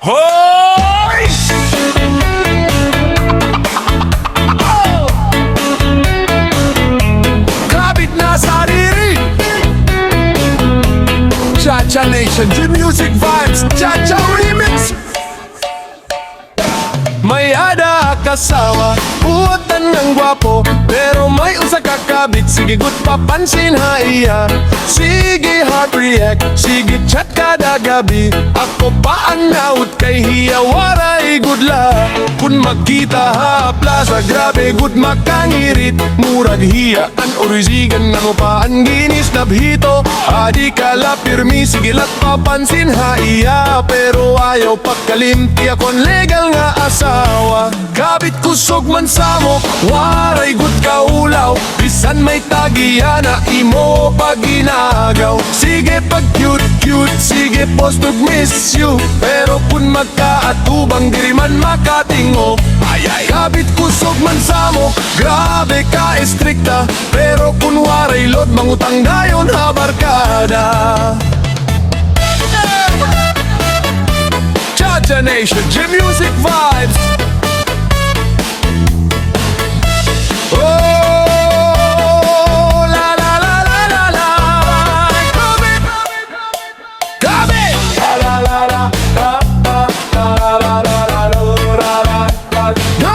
Hoy! Kapit na sa diri, Cha-Cha Nation, G-Music Vibes, Cha-Cha Remix. May ada kasawa, buwatan ng gwapo, pero may usa ka kabit. Sige gut papansin ha iya, sige heart react, sige chat kada gabi. Ako pa ang naut kay hiya, waray good luck. Kung magkita ha plaza, grabe good makangirit. Murag hiya an orisigan nga mo pa ang ginis na bhito. Adi kala pirmi, sige lat papansin ha iya, pero ayaw pagkalimti akong legal nga asawa. Kabit kusog man samok, waray good kaulaw. Bisan may tagiya na imo pag ginagaw. Sige pag cute, sige post ug miss you, pero kung magkaatubang diri man makatingog. Kabit kusog man samok, grabe ka estrikta, pero kung waray load mangutang dayon ha barkada. Cha-Cha Nation, G-Music Vibes. Oh, la la la la la la. Come in. La la la la la la la la la la la la. No,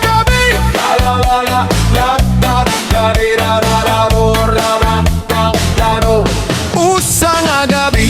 come in. La la la la la la la la la. Usa nga gabi,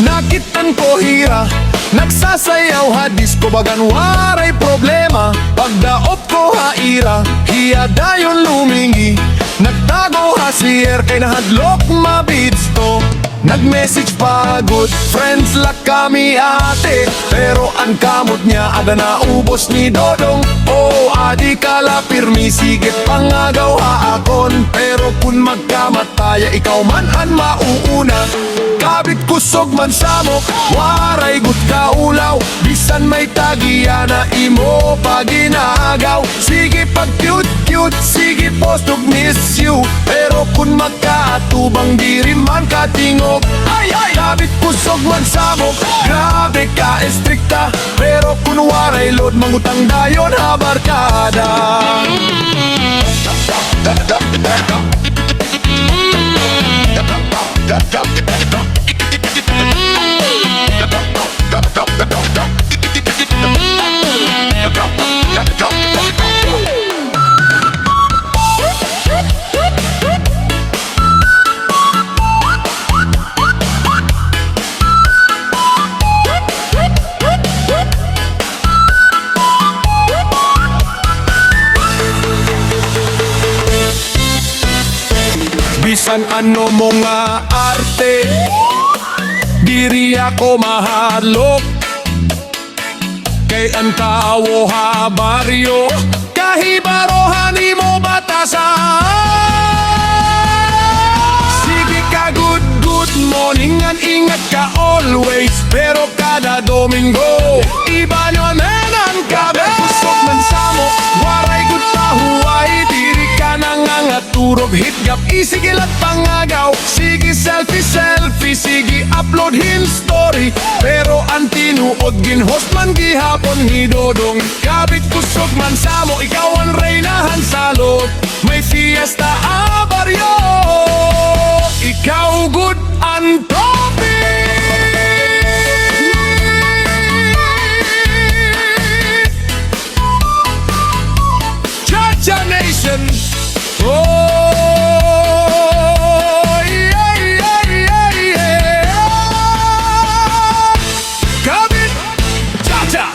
nakitan ko hira, nagsasayaw ha disco bagan waray problema. Pagdaop ko ha ira, hiya dayon lumingi. Nagtago ha siyer kay nahadlok mabids to. Nag-message pa good friends la kami ate, pero ang kamot niya aga na ubos ni Dodong. Oh, adi kala pirmi, sige pangagaw ha akon, pero kung magkamataya ikaw man an mauuna. Kabit kusog man samok, waray gut kaulaw. Bisan may tagiya na imo pag ginagaw. Sige pag cute, sige post ug miss you, pero kung magkaatubang diri man katingog. Kabit kusog man samok, grabe ka estrikta, pero kung waray load mangutang dayon ha barkada. Bisan ano mo nga arte, diri ako mahalok. Kay ang tao ha baryo, kahibarohan mo batasan. Sige ka good morning and ingat ka always, pero kada Domingo iba nyo menan ka. Kusog man samo, waray good pahuay, diri ka nangangaturog hitgap, isigilat pangagaw. Sige selfie, sige upload hin story, pero ang tinuod ginhost man gihapon ni Dodong. Kabit kusog man samo, ikaw ang reynahan sa lot. May fiesta a baryo, ikaw good ang trophy. Cha-Cha Nation. Oh, yeah, yeah, yeah, yeah. Come in, Cha-Cha.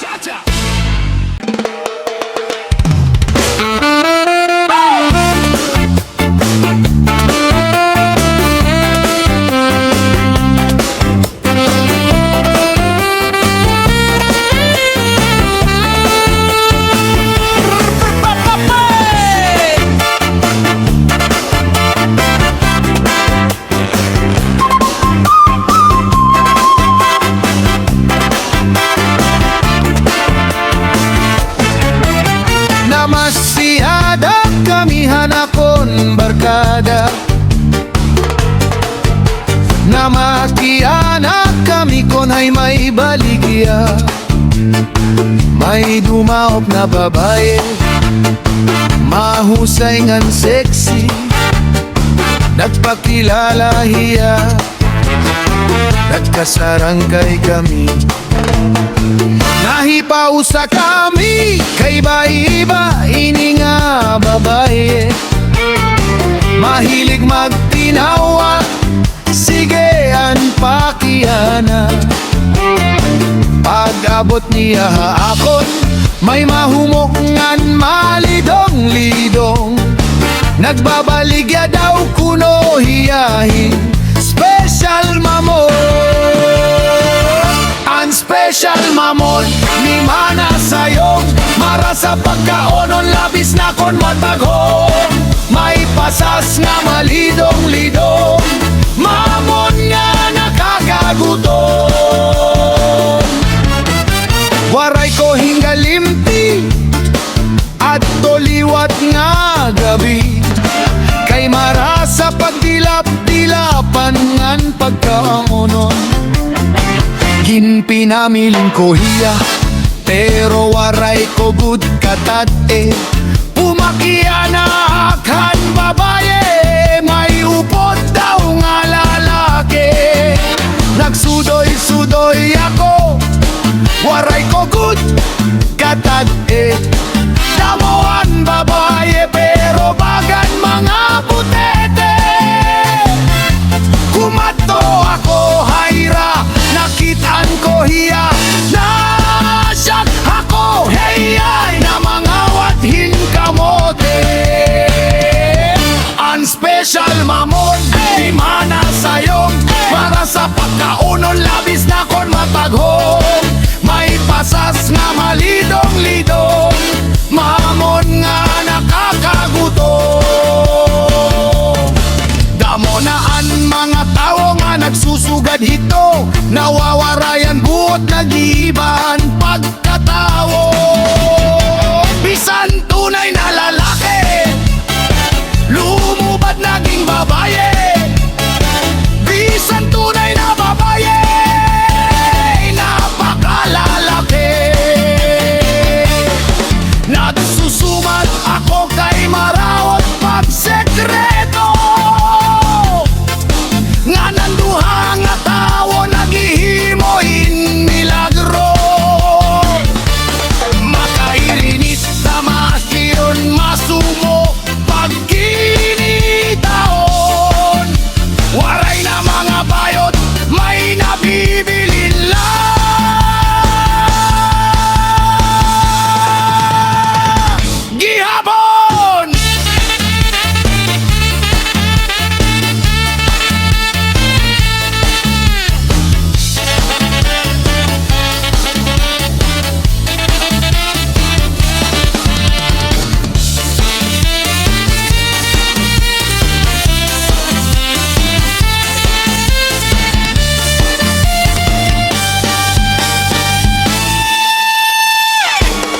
Na makianak kami konay may baligya. May dumaop na babae, mahusay ngan sexy, nagpakilala hiya, nagkasarangkay kami. Nahipaw sa kami, kay iba ini nga babae. Mahilig magtinawa, sige an pakiyana. Pag-abot niya haakot, may mahumok ngan malidong-lidong. Nagbabaligya daw kuno hiyahin, special mamon. Ang special mamon, ni mana sayong, mara sa pagkaonon, labis na kon matagong. May pasas nga malidong-lidong, mamon nga nakakagutom. Waray ko hingalimti at toliwat nga gabi, kay mara sa pagdilap-dilapan ngan pagkaonon. Ginpinamiling ko hiya, pero waray ko gud katat-e. Pumakianakan babaye, may upod daw nga lalaki. Nagsudoy-sudoy ako, waray ko gud katat-e. Damoan babaye, pero bagan mga putete. Kumato ako hayra, nakitaan ko hiya, nasyak ako heyay na mga wathin kamote. Ang special mamon, di mana sayong, para sa pagkaunon, labis na kon mataghong. May pasas nga malidong-lidong, mamon nga nakakagutom. Damo na ang mga tao nga nagsusugad hito, nawawarayan buot nag-iiban pagkatao. Bisan tunay na lalaki, lumubad naging babae. Bisan tunay na babae, napakalalaki. Nagsusumat ako kay maraot pagsekreto, nga nanduha nga tao naghihimoin milagro. Makairinit sa masiyon masumo pagkinitaon. Waray na mga bayot, may nabibilin lang. Gihapon!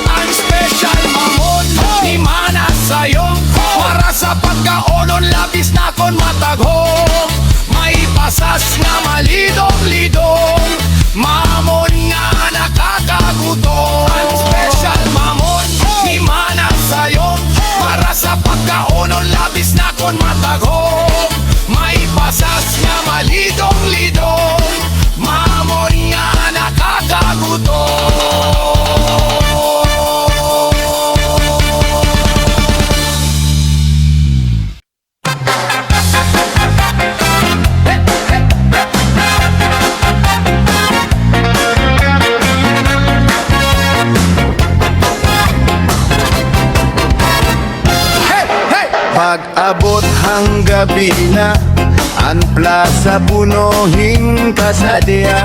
Ang special mamon, di mana sayong, para sa pagkaonon, labis na kon mataghong. May pasas nga malidong-lidong, mamon nga nakakagutom. Ang special mamon, di mana sayong, para sa pagkaonon, labis na kon mataghong. May pasas nga malidong-lidong, mamon nga nakakagutom. Pag-abot hang gabi na, ang plaza punohin kasadya.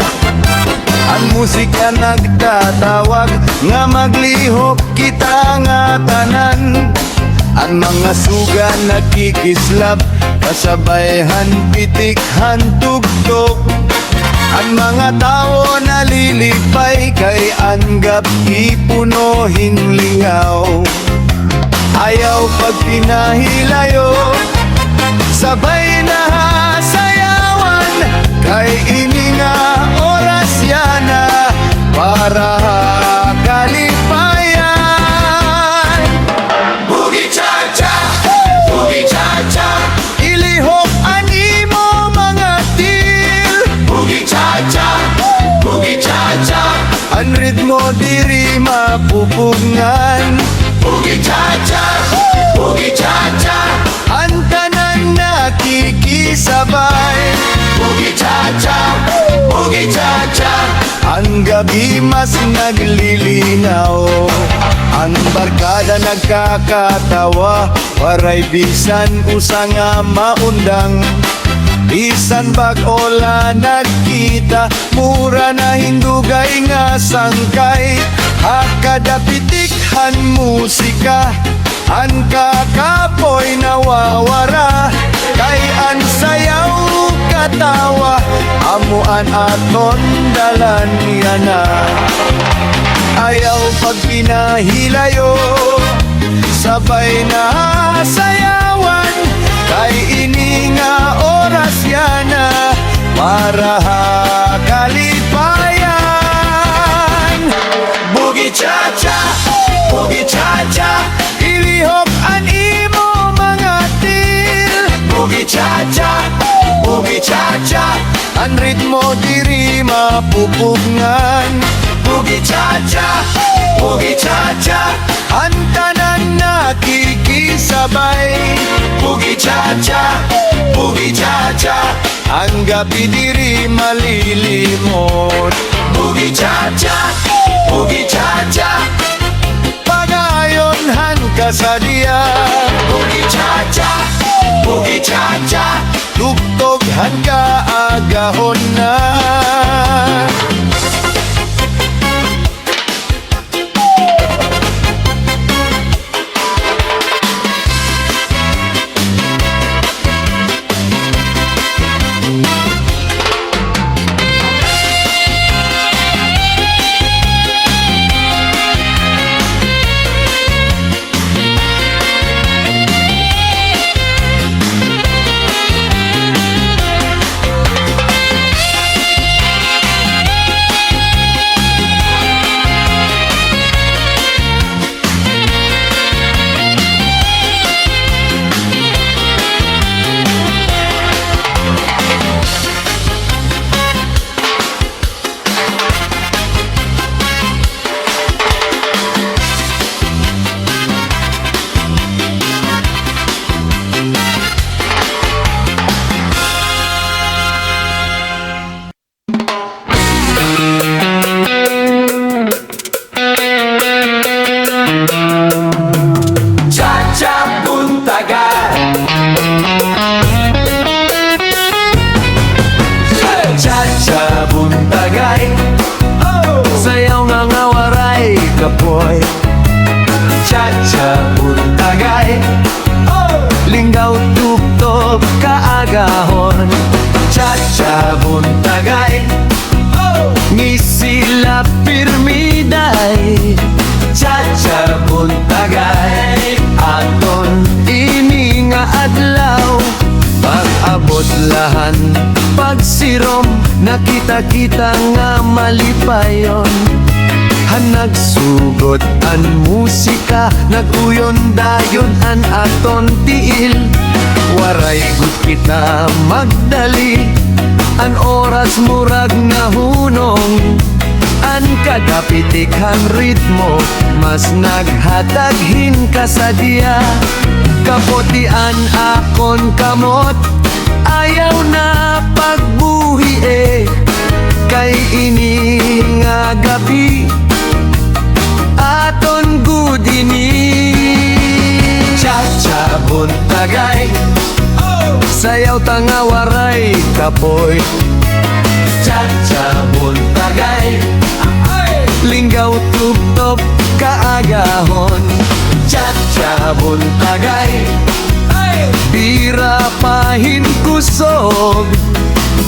Ang musika nagtatawag, nga maglihok kita nga tanan. Ang mga suga nagkikislap, kasabayhan pitikhan tugtog. Ang mga tao nalilipay, kay anggap ipunohin lingaw. Ayaw pag pinahilayo, sabay na sayawan, gabi mas naglilinaw. Ang barkada nagkakatawa, waray bisan usa nga maundang. Bisan bag-ola nagkita, mura na hindugay nga sangkay. Hakada pitikhan musika, an kakapoy nawawara. Kay an sayaw katawa, amuan aton dalan yana. Ayaw pag pinahilayo, sabay na sayawan. Kay ini nga oras yana, para kalipayan. Boogie cha-cha, boogie cha-cha, ilihok an imo mga til. Boogie cha-cha, boogie cha-cha, ang ritmo diri mapupugngan. Boogie cha-cha, boogie cha-cha, ang tanan nakikisabay. Boogie cha-cha, boogie cha-cha, ang gabi diri malilimot. Boogie cha-cha, boogie cha-cha, pagayonhan ka sa diya. Boogie cha-cha, boogie cha-cha, tugtoghan ka agahon na. Sayaw nga nga waray kapoy, cha-cha buntagay. Linggaw tugtog kaagahon, cha-cha buntagay. Ngisila pirmiday, cha-cha buntagay. Aton ini nga adlaw, pag-abot lahan, pagsirom, nakita-kita nga malipayon. Nagsugod an musika, naguyon dayon an aton tiil. Waray gud kita magdali, an oras murag nahunong. An kadapitikhang ritmo, mas naghataghin ka sa diya. Kapotian akon kamot, ayaw na pagbuhi kay ini nga gabi aton gud ini. Cha-cha buntagay, sayaw tanga waray kapoy. Cha-cha buntagay, linggaw tugtog kaagahon. Cha-cha buntagay, bira pahin kusog.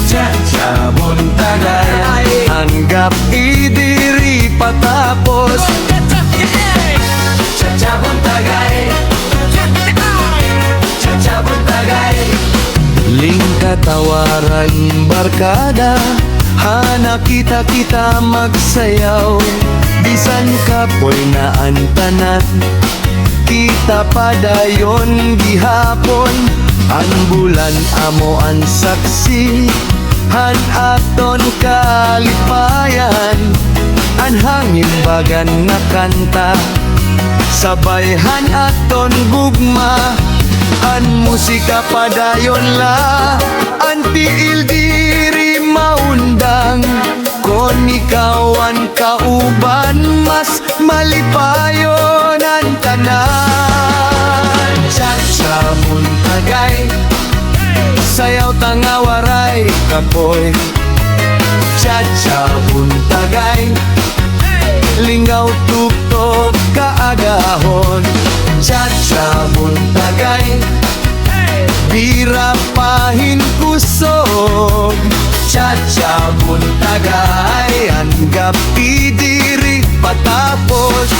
Cha-cha buntagay, anggap idiri patapos. Cha-cha buntagay, cha-cha buntagay. Lingkatawaran barkada, hana kita-kita magsayaw. Bisan kapoy na antanan, kita padayon gihapon. An bulan amo an saksi, han aton kalipayan. An hangin bagan nga kanta, sabayhan aton gugma. An musika padayon la, an tiil diri maundang. Kon ikaw an kauban mas malipayon ang tanan. Cha-cha buntagay, sayaw tanga waray kapoy. Cha-cha buntagay, lingaw tuktok kaagahon. Cha-cha buntagay, bira pahin kusog. Cha-cha buntagay, hanggang diri patapos.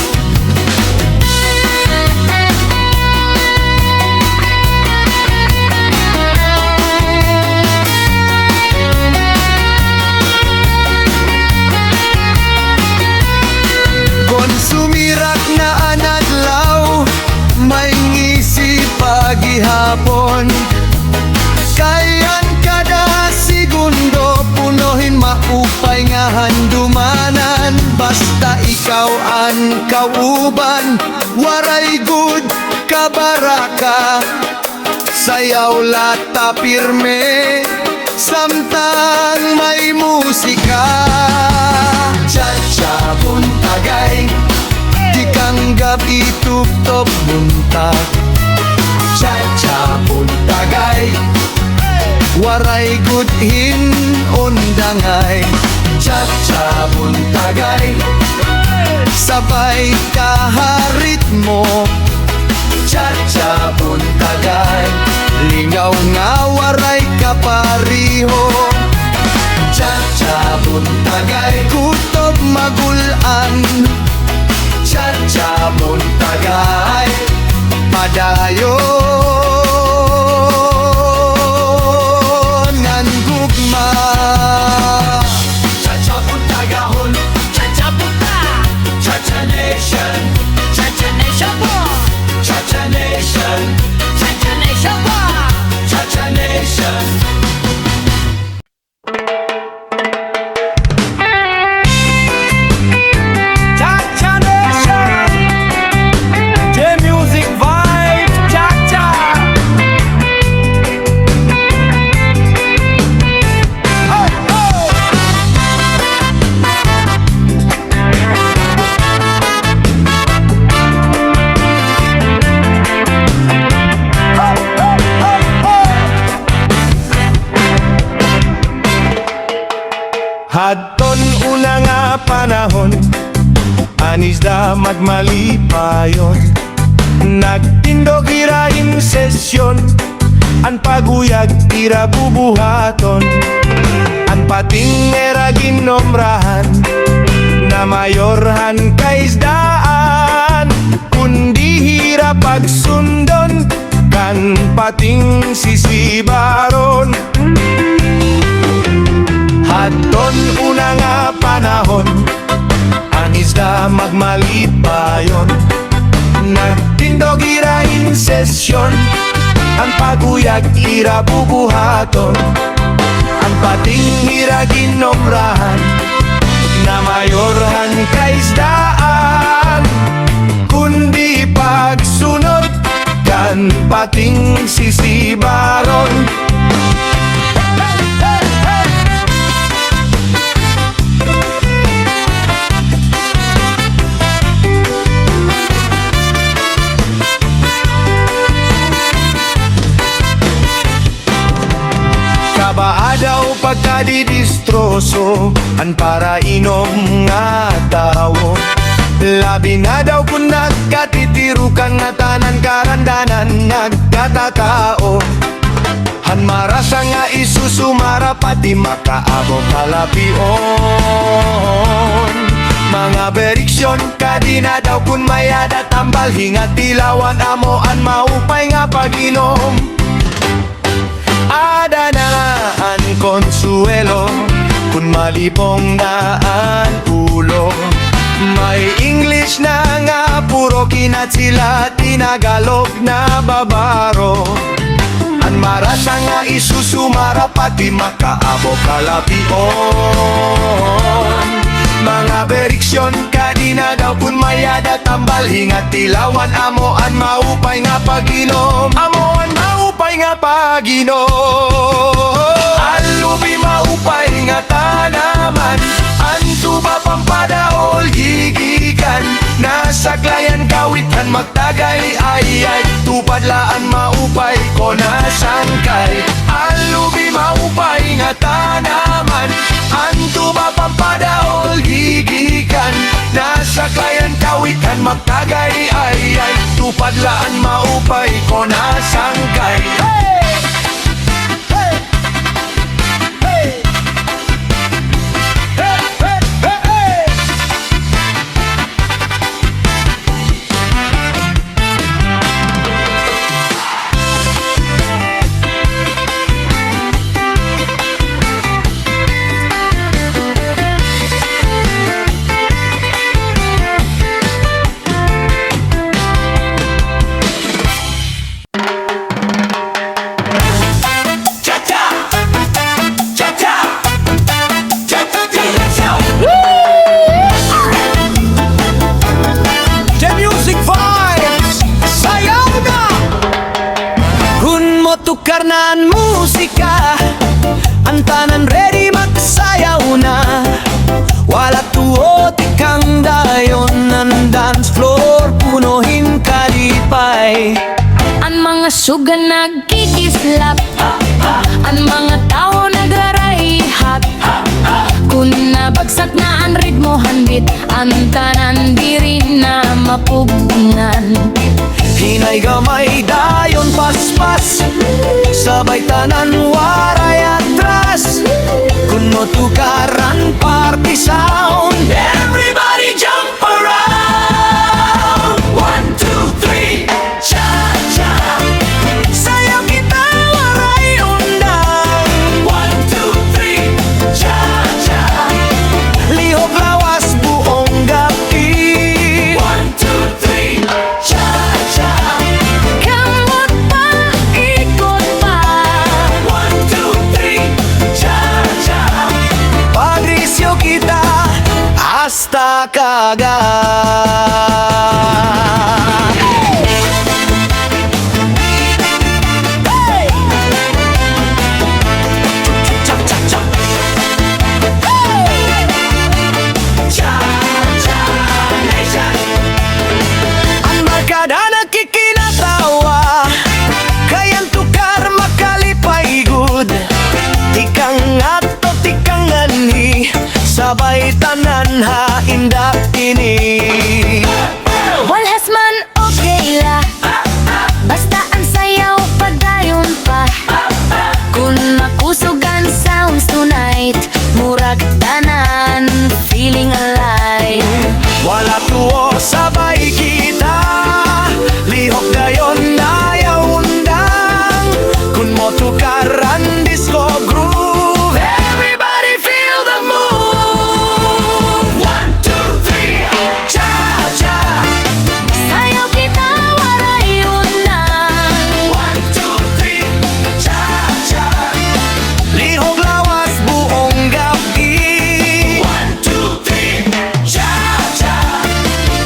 Konsumirak na anadlaw, may ngisi pagihapon. Kayan kada segundo, punuhin maupay nga handumanan. Basta ikaw ang kauban, waray good kabaraka. Sayaw lata pirme, samtang may musika. Cha-cha buntagay, di kang gabi tuptop buntag. Cha-cha buntagay, waray gudhin undangay. Cha-cha buntagay, sabay kaharit mo. Cha-cha buntagay, lingaw nga waray kapariho. Cha-cha buntagay, kutob magulan. Cha-cha buntagay, padayon ngan gugma. Cha-cha buntagahon, cha-cha bunta, cha-cha nation, cha-cha nation boy, Cha-cha Nation, cha-cha nation boy. Cha-cha Nation. Cha-cha Nation, J-Music Vibe, Cha-cha. Oh, oh. Hadton una nga panahon, anis da magmalipayon. Nagtindog irain sesyon, an paguyag ira bubuhaton. An pating era ginomrahan, na mayorhan kaisdaan. Kundi hira pagsundon, kan pating sisibaron. Hadton una nga panahon, ang isda magmalipayon. Nagtindog irain sesyon, ang paguyag ira bubuhaton. Ang pating hira ginomrahan, na mayorhan kaisdaan. Kundi pagsunod, kan pating sisibaron. Kabaadaw pagkadidistroso, an para inom nga tao. Labi na daw kung nagkatitirukan nga tanan karandanan nagkatatao. Han marasa nga isusumara pati makaabo kalapion. Mga beriksyon kadina daw kun mayada tambal hingat tilawan amoan maupay nga pag-inom. Ada na ang konsuelo kung malibong na ang ulo. May English na nga puro kinat sila tinagalog na babaro. Ang marasa nga isusumara pati makaabo kalapion. Mga beriksyon kadina daw kun mayada tambal hingat tilawan amoan maupay nga pag-inom. Amoan maupay nga pag-inom. Alubi maupay nga tanaman, antuba pampada tanaman. Ang tuba pampadahol gigikan, nasa klayan kawitan magtagay ay tupadlaan maupay ko nasangkay. The music vibes, sayaw na! Kun mo tukar na ang musika, ang tanan ready magsayaw na. Wala tuot ikang dayon, ang dance floor punuhin kalipay. Ang mga suga nagkikislap, ang mga tao nagarayhat. Kung nabagsak na ang ritmo handit, ang tanan diri na mapugnan. Hinay gamay dayon paspas, sabay tanan waray atras. Kun mo tukaran party sound, everybody jump around. 1, 2, 3, cha-cha. Sayaw kita waray undang. 1, 2, 3, cha-cha. Lihok lawas buong gabi. 1, 2, 3, cha-cha. Kamot pa, ikot pa. 1, 2, 3, cha-cha. Pagrisyo kita hasta kagat. Hey! Cha-cha-cha. Hey! Cha-cha Nation. Ang barkada nakikinatawa, kayang tukar makalipay good. Tikang ato, tikang anhi, sabay tanan ha indap ini. Walhas man okay la, basta ang sayaw padayon pa. Kung makusog ang sounds tonight, murag tanan feeling alive. Wala tuo sabay kita, lihok dayon dayaw undang. Kun mo tukaran disco groove, everybody feel the move. 1, 2, 3, cha-cha. Sayaw kita waray unang. 1, 2, 3, cha-cha. Lihok lawas buong gabi. 1, 2, 3, cha-cha.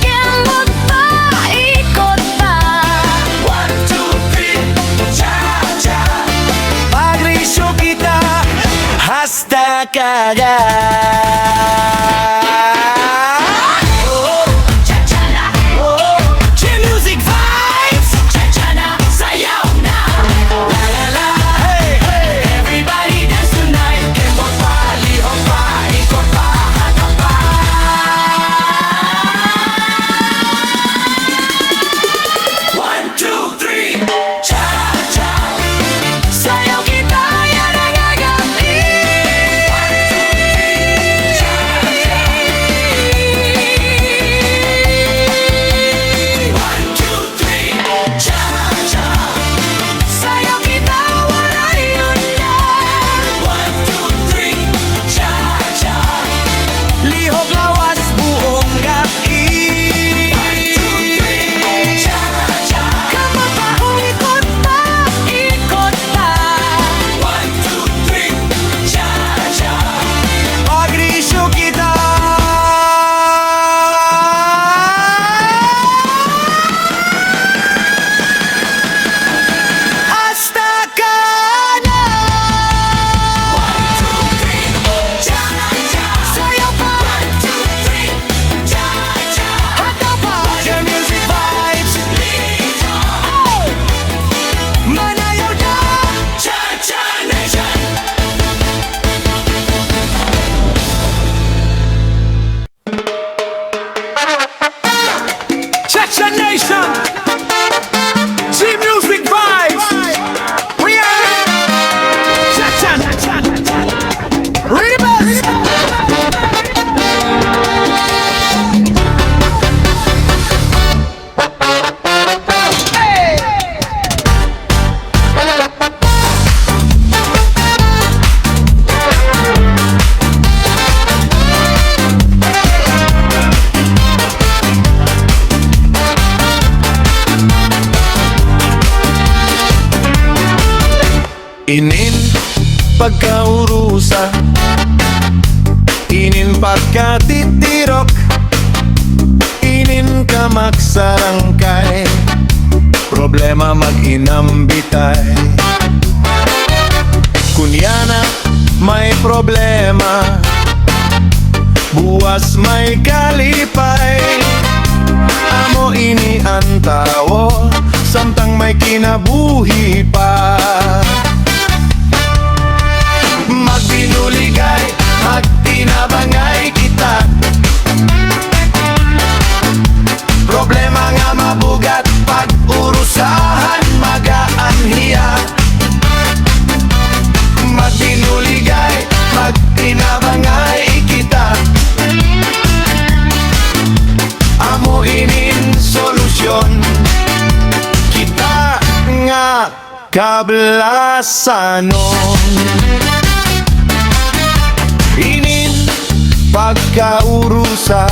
Kamot pa, ikot pa. 1, 2, 3, cha-cha. Pagrisyo kita hasta kagat. Cha-cha na. G-Music vibes. Cha-cha na, sayaw na. La la la. Hey, hey. Everybody dance tonight. Kembot pa, lihok pa, ikot pa, hatak pa. 1, 2, 3, cha-cha. Sayaw kita yan ang agabi. 1, 2, 3, Inin pagkaurusa, inin pagkatitirok, inin ka magsarangkay, problema mag-inambitay. Kunyana may problema, buwas may kalipay, amo ini ang tawo, samtang may kinabuhi pa. Magbinuligay, magtinabangay kita, problema nga mabugat, pag-urusahan magaanhiya. Magbinuligay, magtinabangay kita, amo inin solusyon, kita nga kablasanon. Inin pagkaurusa,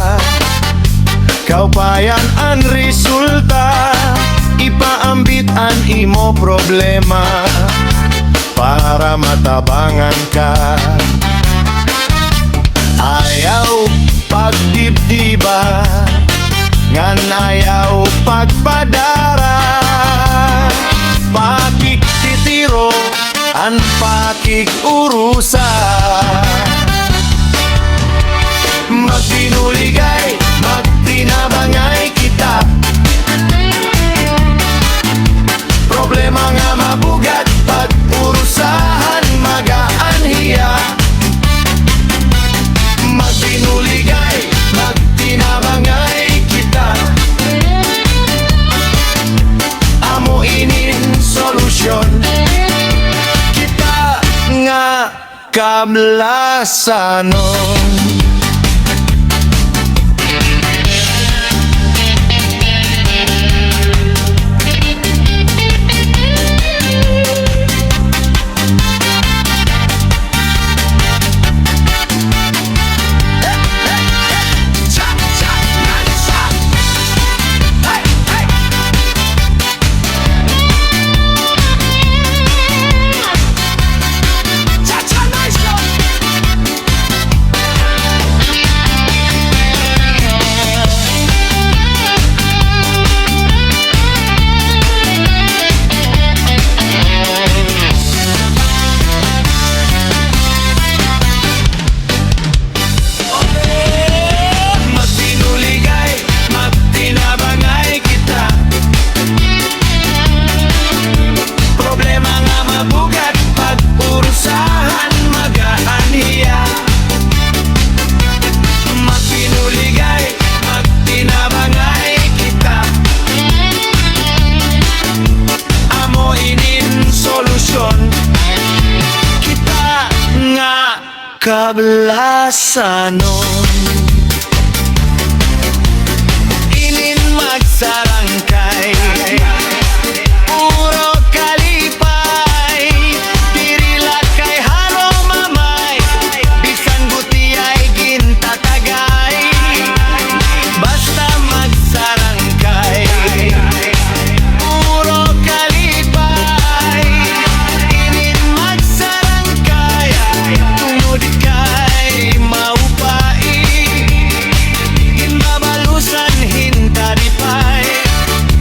kaupayan ang resulta, ipaambit ang imo problema para matabangan ka. Ayaw pagdibdiba, ngan ayaw pagpadara, pakikitiro ang pakikurusa. Magbinuligay, magtinabangay kita, problema nga mabugat, pag-urusahan magaanhiya. Magbinuligay, magtinabangay kita, amo inin solusyon, kita nga kablasanon. Kablasanon. Inin magsarangkay, puro kalipay, dirila kay haro mamay, bisan gutiyay gintatagay, basta magsarangkay, puro kalipay, inin magsarangkay, tungod kay maupai, ginbabalusan hintaripay,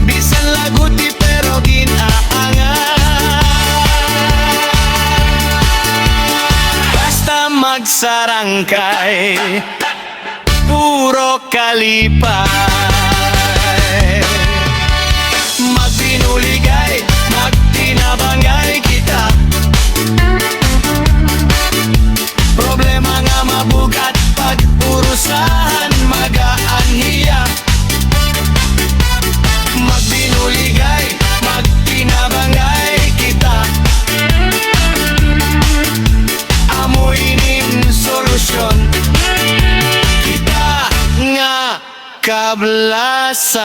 bisan laguti pero ginaangan, basta magsarangkay, puro kalipay. Magbinuligay, magtinabangay kita, problema nga mabugat, pag-urusahan magaanhiya. Magbinuligay, magtinabangay kita, amo inin solusyon, kita nga kablasanon.